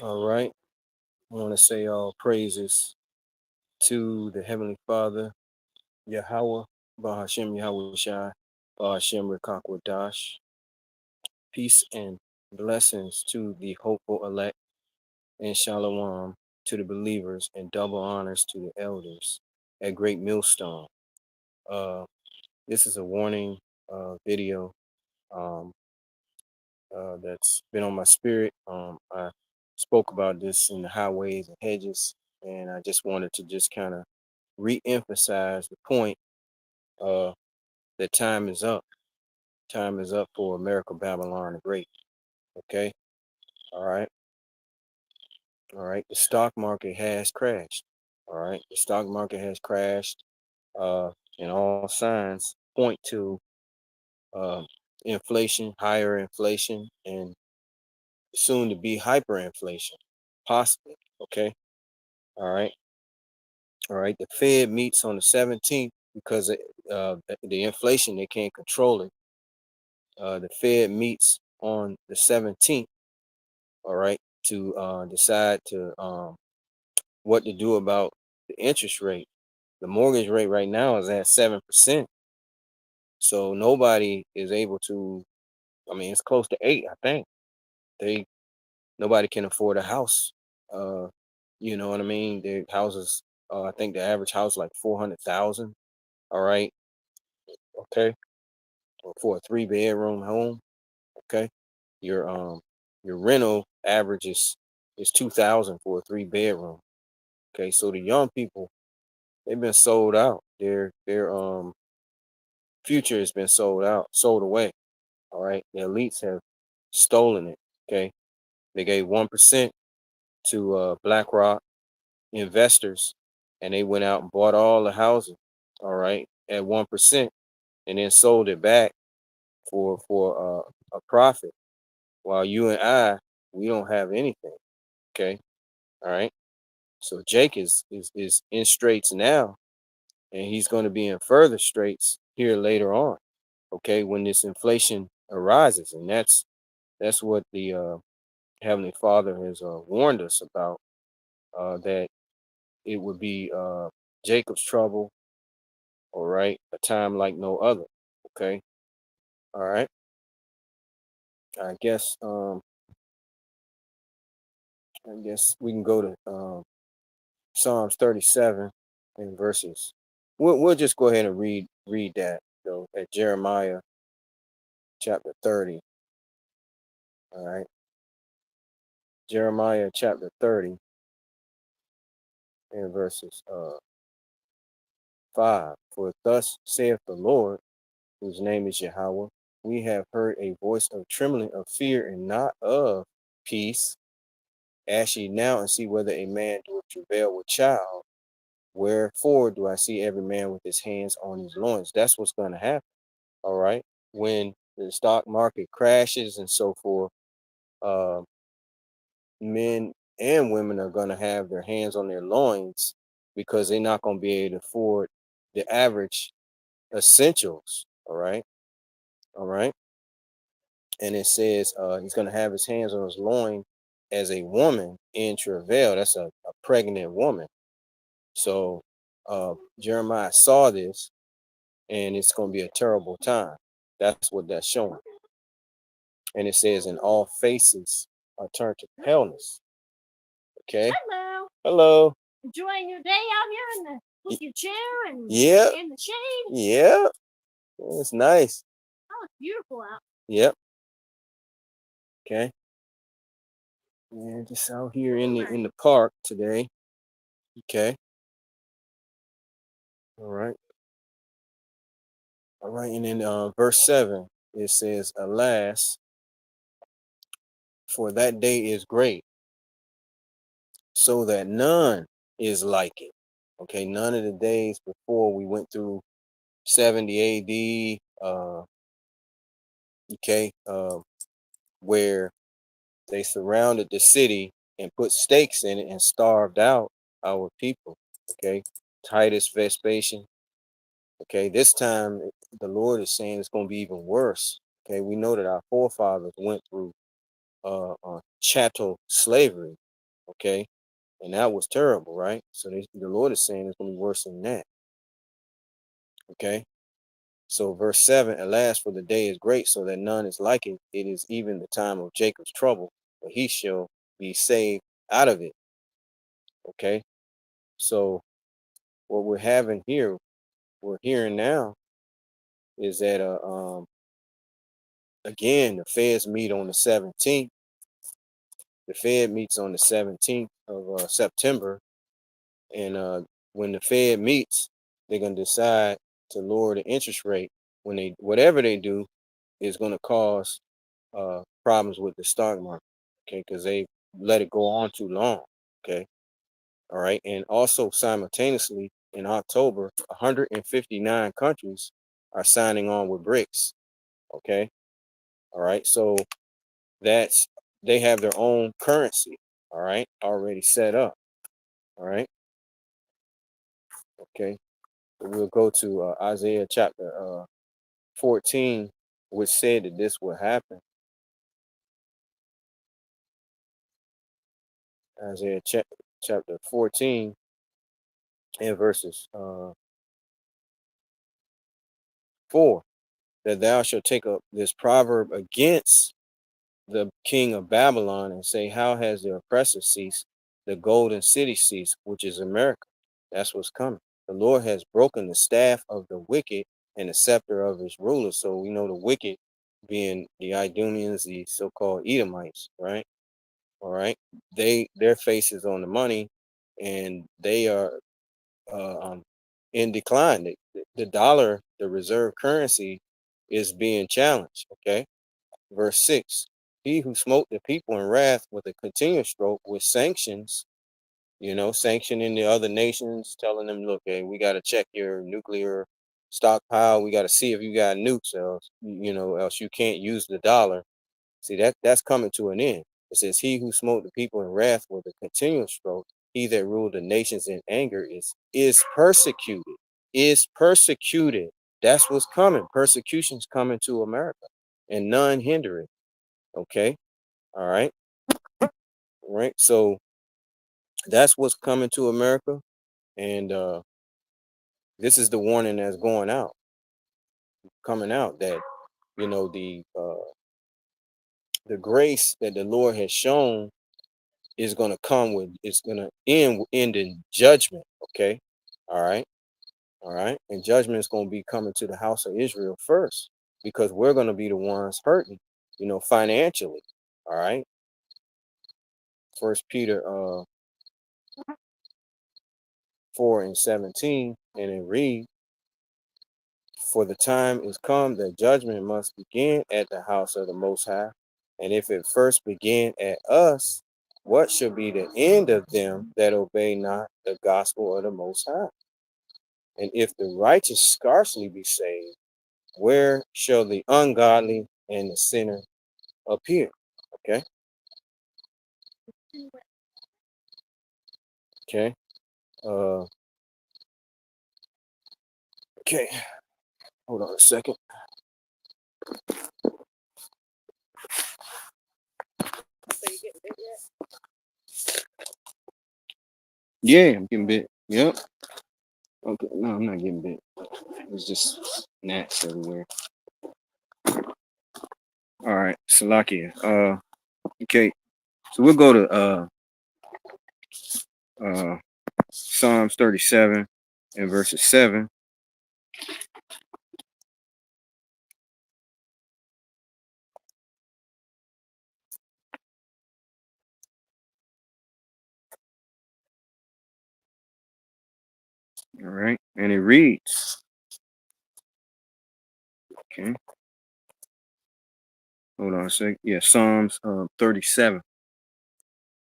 All right. I want to say all praises to the Heavenly Father, Yahweh, Bahashem Yahweh Shai, Bahashem Rekakwadash. Peace and blessings to the hopeful elect, and shalom to the believers, and double honors to the elders at Great Millstone. Uh, this is a warning video um, that's been on my spirit. I spoke about this in the highways and hedges, and I just wanted to just kind of re-emphasize the point uh, that time is up. Time is up for America, Babylon the Great. Okay, all right, all right. The stock market has crashed. All right, the stock market has crashed, uh, and all signs point to uh, inflation, higher inflation, and soon to be hyperinflation, possibly. Okay, all right, all right. The Fed meets on the 17th because the inflation, they can't control it. The Fed meets on the 17th, all right, to decide to what to do about the interest rate. The mortgage rate right now is at 7%. So nobody is able to, I mean, it's close to 8, I think. They Nobody can afford a house. Uh, you know what I mean? The houses, I think the average house like 400,000. All right, okay, for a 3 bedroom home. Okay, your your rental average is 2,000 for a 3 bedroom. Okay, so the young people, they've been sold out. Their future has been sold out, sold away. All right, the elites have stolen it. Okay, they gave 1% to BlackRock investors, and they went out and bought all the houses. All right, at 1%, and then sold it back for a profit. While you and I, we don't have anything. Okay, all right. So Jake is in straits now, and he's going to be in further straits here later on. Okay, when this inflation arises, and that's what the Heavenly Father has warned us about. That it would be Jacob's trouble, all right, a time like no other. Okay, all right. I guess we can go to Psalms 37 and verses. We'll just go ahead and read that though at Jeremiah chapter 30. All right, Jeremiah chapter 30 and verses 5. For thus saith the Lord, whose name is Yahweh, we have heard a voice of trembling, of fear, and not of peace. Ask ye now and see whether a man doeth travail with child. Wherefore do I see every man with his hands on his loins? That's what's going to happen. All right. When the stock market crashes and so forth, uh, men and women are going to have their hands on their loins because they're not going to be able to afford the average essentials. All right. All right. And it says he's going to have his hands on his loin as a woman in travail. That's a pregnant woman. So Jeremiah saw this, and it's going to be a terrible time. That's what that's showing. And it says, "In all faces are turned to paleness." Okay. Hello. Hello. Enjoying your day out here in the with your chair and Yeah. in the shade. Yeah. It's nice. Oh, it's beautiful out. Yep. Okay. And just out here in the park today. Okay. All right. All right. And then verse 7, it says, "Alas, for that day is great, so that none is like it." Okay, none of the days before we went through 70 AD, okay, where they surrounded the city and put stakes in it and starved out our people. Okay, Titus Vespasian. Okay, this time the Lord is saying it's going to be even worse. Okay, we know that our forefathers went through chattel slavery. Okay. And that was terrible, right? So the Lord is saying it's going to be worse than that. Okay. So verse 7, alas, for the day is great, so that none is like it. It is even the time of Jacob's trouble, but he shall be saved out of it. Okay. So what we're having here, we're hearing now is that again, the feds meet on the 17th. The Fed meets on the 17th of September. And when the Fed meets, they're going to decide to lower the interest rate. When they, whatever they do is going to cause problems with the stock market. Okay. Because they let it go on too long. Okay. All right. And also simultaneously in October, 159 countries are signing on with BRICS. Okay. All right. So that's, they have their own currency. All right. Already set up. All right. Okay. We'll go to Isaiah chapter 14, which said that this would happen. Isaiah chapter 14 and verses 4, that thou shalt take up this proverb against the king of Babylon and say, how has the oppressor ceased, the golden city ceased, which is America? That's what's coming. The Lord has broken the staff of the wicked and the scepter of his rulers. So we know the wicked being the Idumeans, the so-called Edomites, right? All right. Their face is on the money and they are in decline. The dollar, the reserve currency, is being challenged. Okay. Verse 6, he who smote the people in wrath with a continuous stroke with sanctions, sanctioning the other nations, telling them, look, hey, we got to check your nuclear stockpile. We got to see if you got nukes, else, else you can't use the dollar. See, that's coming to an end. It says, he who smote the people in wrath with a continuous stroke, he that ruled the nations in anger is persecuted, is persecuted. That's what's coming. Persecution's coming to America and none hinder it. Okay. All right. All right. So that's what's coming to America. And this is the warning that's coming out that, the grace that the Lord has shown is going to come with, it's going to end in judgment. Okay. All right. All right. And judgment is going to be coming to the house of Israel first, because we're going to be the ones hurting, financially. All right. First Peter 4:17, and it reads, for the time is come that judgment must begin at the house of the Most High. And if it first begin at us, what shall be the end of them that obey not the gospel of the Most High? And if the righteous scarcely be saved, where shall the ungodly and the sinner appear? Okay. Okay. Okay. Hold on a second. Yeah, I'm getting bit. Yep. Okay. No, I'm not getting bit. It's just gnats everywhere. All right. Salakia. Okay. So we'll go to Psalms 37 and verses 7. All right. And it reads, okay. Hold on a sec. Yeah, Psalms 37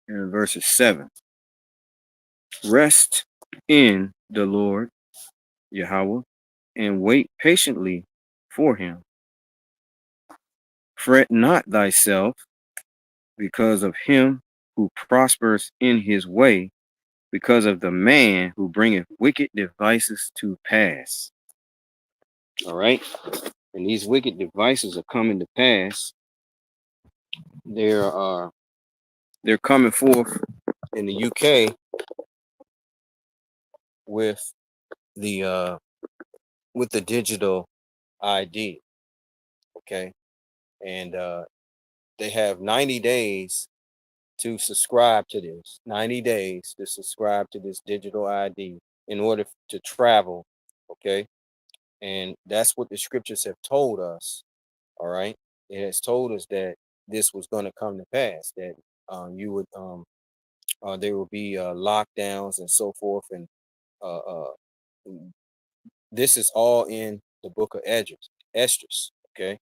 and verses 7. Rest in the Lord, Yahweh, and wait patiently for him. Fret not thyself because of him who prospers in his way, because of the man who bringeth wicked devices to pass. All right. And these wicked devices are coming to pass. They're coming forth in the UK with the digital ID. Okay, and they have 90 days to subscribe to this. 90 days to subscribe to this digital ID in order to travel. Okay, and that's what the scriptures have told us. All right, it has told us that this was going to come to pass. That you would there will be lockdowns and so forth, and uh, uh, this is all in the book of Esdras. Esdras. Okay.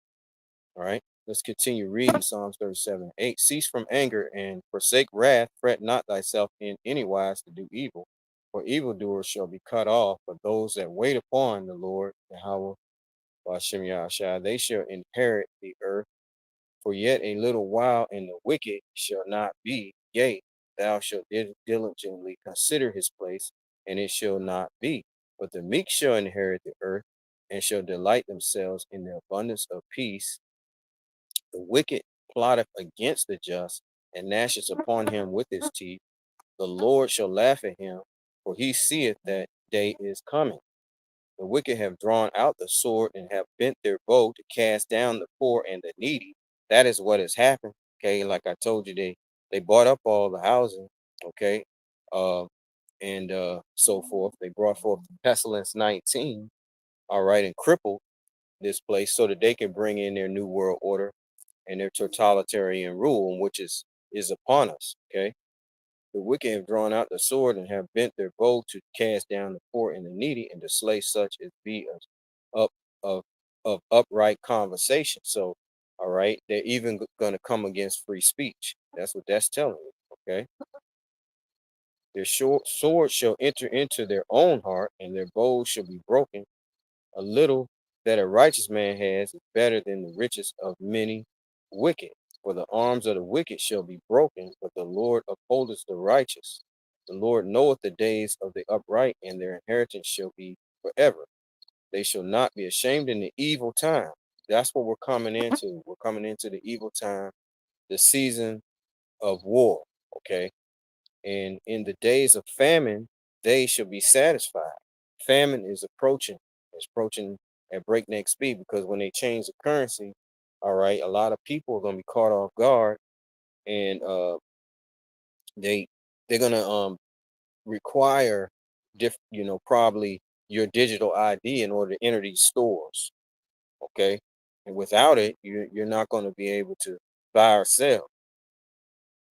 All right. Let's continue reading Psalms 37:8. Cease from anger and forsake wrath. Fret not thyself in any wise to do evil, for evildoers shall be cut off. But those that wait upon the Lord, Yahweh, Hashem Yahshua, they shall inherit the earth. For yet a little while, and the wicked shall not be. Yea, thou shalt diligently consider his place, and it shall not be. But the meek shall inherit the earth, and shall delight themselves in the abundance of peace. The wicked plotteth against the just, and gnasheth upon him with his teeth. The Lord shall laugh at him, for he seeth that day is coming. The wicked have drawn out the sword and have bent their bow to cast down the poor and the needy. That is what has happened. Okay, like I told you, they bought up all the housing. Okay, uh, and so forth. They brought forth pestilence 19. All right, and crippled this place so that they can bring in their new world order and their totalitarian rule, which is upon us. Okay, the wicked have drawn out the sword and have bent their bow to cast down the poor and the needy and to slay such as be of of of upright conversation. So, all right, they're even going to come against free speech. That's what that's telling you. Okay, their sword shall enter into their own heart, and their bows shall be broken. A little that a righteous man has is better than the riches of many wicked. For the arms of the wicked shall be broken, but the Lord upholdeth the righteous. The Lord knoweth the days of the upright, and their inheritance shall be forever. They shall not be ashamed in the evil time. That's what we're coming into. We're coming into the evil time, the season of war. Okay. And in the days of famine, they shall be satisfied. Famine is approaching. It's approaching at breakneck speed because when they change the currency, all right, a lot of people are going to be caught off guard, and they they're going to require probably your digital ID in order to enter these stores. Okay, and without it, you're not going to be able to buy or sell.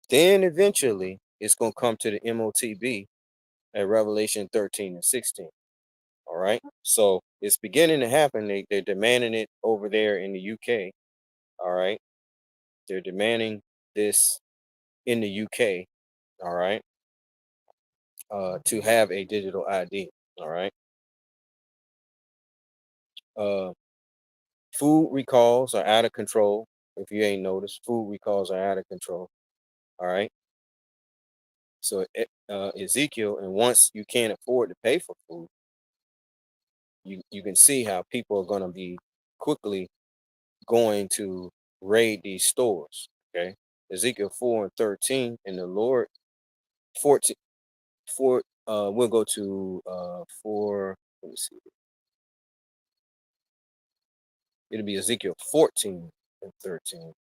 Then eventually, it's going to come to the MOTB at Revelation 13 and 16. All right. So it's beginning to happen. They're demanding it over there in the UK. All right. They're demanding this in the UK. All right. To have a digital ID. All right. Uh, food recalls are out of control. If you ain't noticed, food recalls are out of control. All right. So Ezekiel, and once you can't afford to pay for food, you can see how people are going to be quickly going to raid these stores. Okay. Ezekiel 4 and 13, and the Lord 14 4 we'll go to 4, let me see. It'll be Ezekiel 14 and 13.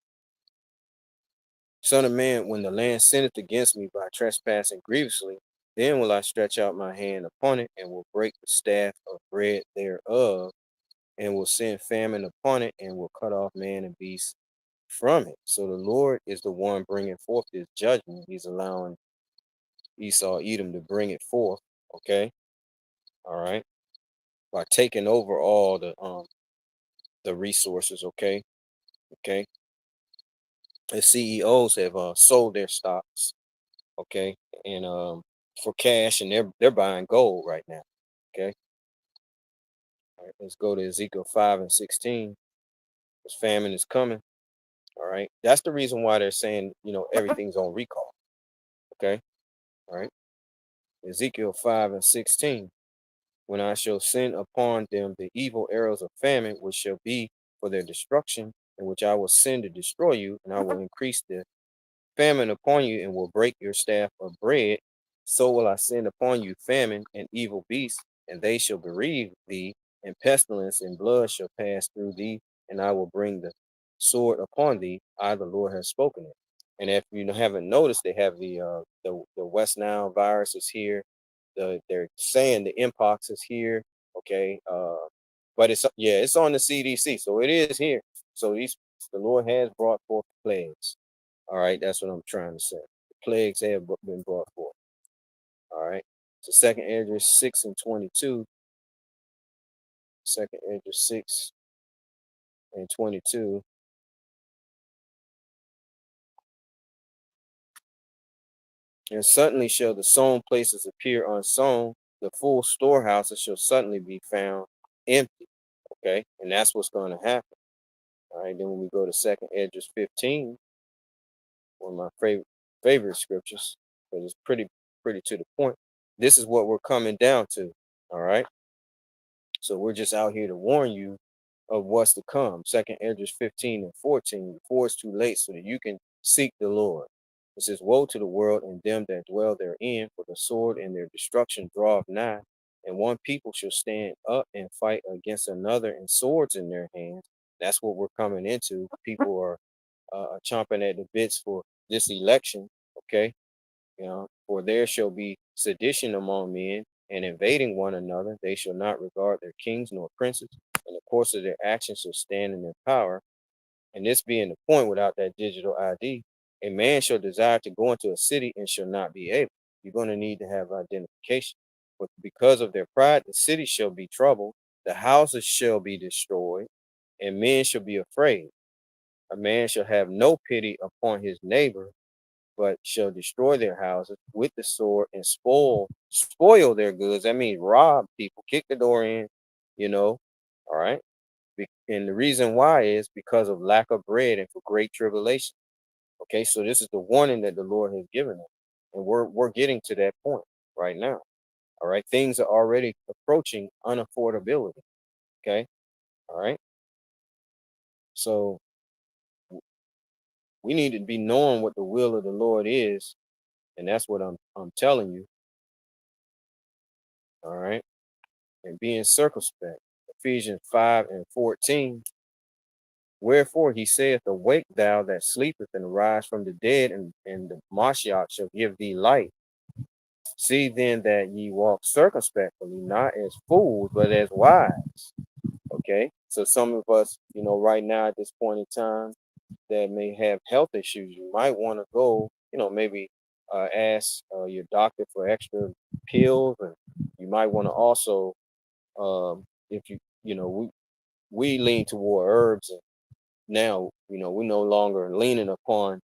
Son of man, when the land sinneth against me by trespassing grievously, then will I stretch out my hand upon it, and will break the staff of bread thereof, and will send famine upon it, and will cut off man and beast from it. So the Lord is the one bringing forth this judgment. He's allowing Esau, Edom to bring it forth. Okay, all right, by taking over all the resources. Okay, okay. The CEOs have sold their stocks. Okay, and for cash, and they're buying gold right now. Okay, all right, let's go to Ezekiel 5 and 16. This famine is coming. All right, that's the reason why they're saying everything's on recall. Okay, all right. Ezekiel 5 and 16. When I shall send upon them the evil arrows of famine, which shall be for their destruction, and which I will send to destroy you, and I will increase famine upon you and will break your staff of bread. So will I send upon you famine and evil beasts, and they shall bereave thee, and pestilence and blood shall pass through thee, and I will bring the sword upon thee. I, the Lord, have spoken it. And if you haven't noticed, they have the West Nile virus is here. They're saying the mpox is here. Okay, but it's on the CDC, so it is here. So the Lord has brought forth plagues. All right, that's what I'm trying to say. The plagues have been brought forth. All right. So Second Ezra 6 and 22. Second Ezra 6 and 22. And suddenly shall the sown places appear unsown, the full storehouses shall suddenly be found empty. Okay, and that's what's going to happen. All right, then when we go to Second Ezra 15, one of my favorite scriptures, because it's pretty to the point. This is what we're coming down to. All right. So we're just out here to warn you of what's to come. Second Ezra 15 and 14, before it's too late, so that you can seek the Lord. It says, woe to the world and them that dwell therein, for the sword and their destruction draweth nigh. And one people shall stand up and fight against another, and swords in their hands. That's what we're coming into. People are chomping at the bits for this election. Okay, for there shall be sedition among men, and invading one another. They shall not regard their kings nor princes, and the course of their actions shall stand in their power. And this being the point, without that digital ID, a man shall desire to go into a city and shall not be able. You're going to need to have identification. But because of their pride, the city shall be troubled, the houses shall be destroyed, and men shall be afraid. A man shall have no pity upon his neighbor, but shall destroy their houses with the sword and spoil their goods. That means rob people, kick the door in, you know. All right. And the reason why is because of lack of bread and for great tribulation. Okay, so this is the warning that the Lord has given us. And we're getting to that point right now. All right. Things are already approaching unaffordability. Okay. All right. So we need to be knowing what the will of the Lord is, and that's what I'm telling you. All right. And being circumspect. Ephesians 5 and 14. Wherefore he saith, awake thou that sleepeth, and arise from the dead, and the Mashiach shall give thee light. See then that ye walk circumspectly, not as fools, but as wise. Okay. So some of us, right now at this point in time that may have health issues, you might want to go, maybe ask your doctor for extra pills. And you might want to also, if we lean toward herbs, and now we're no longer leaning upon,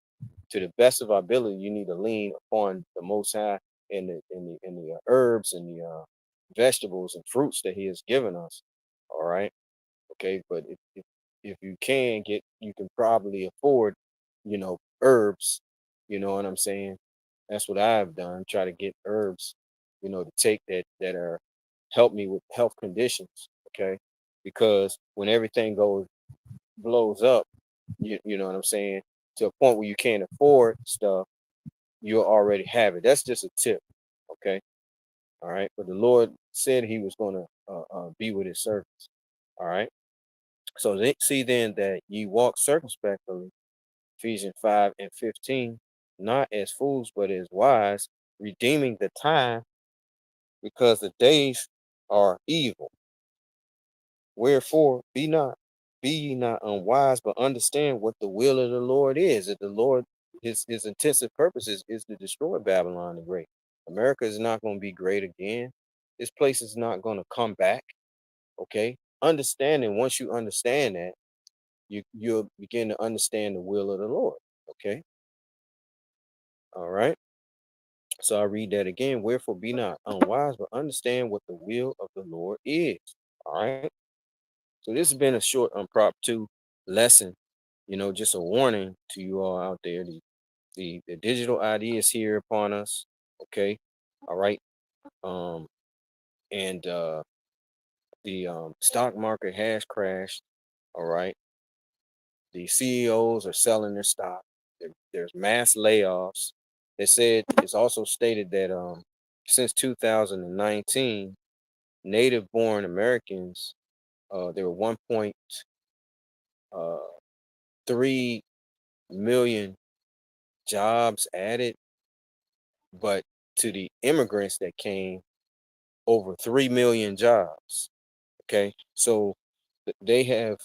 to the best of our ability, you need to lean upon the Most High, and the herbs and the vegetables and fruits that He has given us. All right. Okay, but if you can you can probably afford, herbs. You know what I'm saying? That's what I've done. Try to get herbs, to take that are help me with health conditions. Okay, because when everything blows up, you know what I'm saying, to a point where you can't afford stuff, you'll already have it. That's just a tip. Okay, all right. But the Lord said He was going to be with His servants. All right. So they see then that ye walk circumspectly, Ephesians 5 and 15, not as fools, but as wise, redeeming the time, because the days are evil. Wherefore, be ye not unwise, but understand what the will of the Lord is. That the Lord, his intensive purpose is to destroy Babylon the Great. America is not going to be great again. This place is not going to come back. Okay. Understanding, once you understand that, you'll begin to understand the will of the Lord. Okay. All right. So I read that again. Wherefore be not unwise, but understand what the will of the Lord is. All right. So this has been a short Prop 2 lesson. Just a warning to you all out there. The digital ID is here upon us. Okay. All right. And the stock market has crashed. All right. The CEOs are selling their stock. There's mass layoffs. They said it's also stated that since 2019, native-born Americans there were 1.3 million jobs added, but to the immigrants that came, over 3 million jobs. Okay, so they have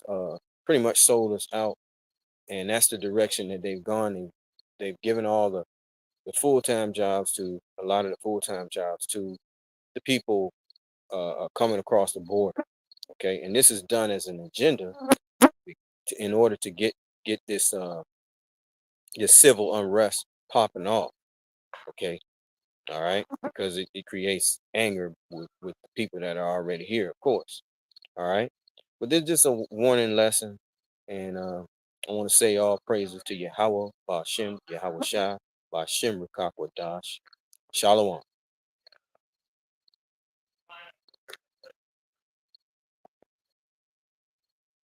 pretty much sold us out, and that's the direction that they've gone. And they've given all the full-time jobs to a lot of the full-time jobs to the people coming across the border. Okay, and this is done as an agenda in order to get this civil unrest popping off. Okay, all right, because it creates anger with the people that are already here, of course. All right, but this is just a warning lesson, and I want to say all praises to Yahweh, Ba'ashem, Yahweh Shai, Ba'ashem Rakakwadash, Shalom.